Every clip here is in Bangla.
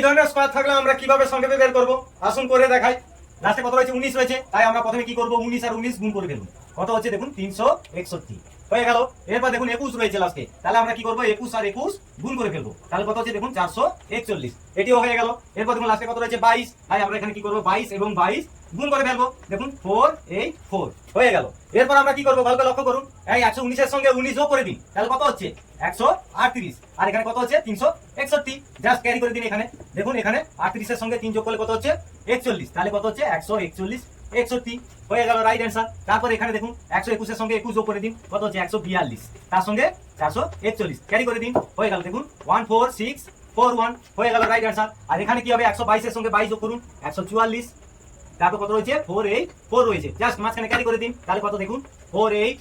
এই ধরনের স্কয়ার থাকলে আমরা কিভাবে সংক্ষেপে বের করব? আসুন করে দেখাই। লাস্টে কত রয়েছে? 19 রয়েছে। তাই আমরা প্রথমে কি করব? 19 আর 19 গুণ করে ফেলব। কত হচ্ছে দেখুন? 361 হয়ে গেল। এরপর দেখুন 21 রয়েছে লাস্টে। তাহলে আমরা কি করব? 21 আর 21 গুণ করে ফেলব। তাহলে কত হচ্ছে দেখুন? 441। এটিও হয়ে গেল। এরপর দেখুন লাস্টে কত রয়েছে? 22। তাই আমরা এখানে কি করব? 22 এবং 22 গুণ করে ফেলবো। দেখুন 484 হয়ে গেল। এরপর আমরা কি করব? ভালো করে লক্ষ্য করুন। এই 119 এর সঙ্গে 19 যোগ করে দিন। তাহলে কত হচ্ছে? 138। আর এখানে কত হচ্ছে? 361। জাস্ট ক্যারি করে দিন এখানে। দেখুন এখানে 38 এর সঙ্গে 3 যোগ করলে কত হচ্ছে? 41। তাহলে কত হচ্ছে? 141 61 হয়ে গেল রাইট অ্যান্সার। তারপর এখানে দেখুন 121 এর সঙ্গে 21 যোগ করে দিন। কত হচ্ছে? 142। তার সঙ্গে 441 ক্যারি করে দিন। হয়ে গেল দেখুন 14641 হয়ে গেল রাইট অ্যান্সার। আর এখানে কি হবে? 122 এর সঙ্গে 22 যোগ করুন। 144। তারপর কত রয়েছে? 484 রয়েছে। জাস্ট মাঝখানে ক্যারি করে দিন। তাহলে কত দেখুন? 48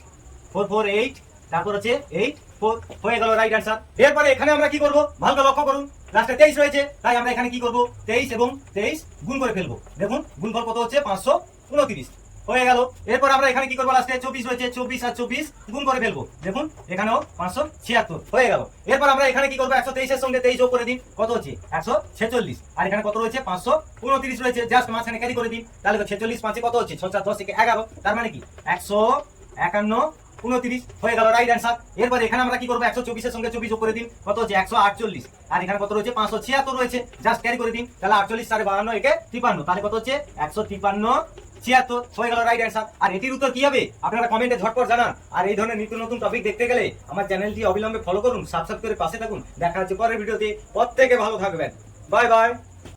448 তারপর হচ্ছে 84 হয়ে গেল রাইট অ্যান্সার। এরপরে এখানে আমরা কি করব? ভালো করে লক্ষ্য করুন। লাস্টে 23 রয়েছে। তাই আমরা এখানে কি করব? 23 এবং 23 গুণ করে ফেলবো। দেখুন গুণফল কত হচ্ছে? 529 হয়ে গেল। এরপর আমরা এখানে কি করবো? লাস্টে 24 রয়েছে। 24 আর 24 গুণ করে ফেলবো। দেখুন এখানেও 576 হয়ে গেল। এরপর আমরা এখানে কি করবো? 123 এর সঙ্গে 23 যোগ করে দিন। কত হচ্ছে? 146। আর এখানে কত রয়েছে? 529 রয়েছে। জাস্ট মাঝখানে ক্যারি করে দিন। তাহলে 46 5 কত হচ্ছে? 6 4 10 থেকে 11। তার মানে কি 151 29 হয়ে গেল রাইট অ্যান্সার। এরপর এখানে আমরা কি করবো? 124 এর সঙ্গে 24 যোগ করে দিন। কত হচ্ছে? 148। আর এখানে কত রয়েছে? 576 রয়েছে। জাস্ট ক্যারি করে দিন। তাহলে 48 সাড়ে 52 একে 53। তাহলে কত হচ্ছে? 153 76 হয়ে গেল রাইট অ্যান্সার। আর এটির উত্তর কি হবে আপনারা কমেন্টে ঝটপট জানান। আর এই ধরনের নিত্য নতুন টপিক দেখতে গেলে আমার চ্যানেলটি অবিলম্বে ফলো করুন, সাবস্ক্রাইব করে পাশে থাকুন। দেখা হচ্ছে পরের ভিডিওতে। প্রত্যেকে ভালো থাকবেন। Bye bye.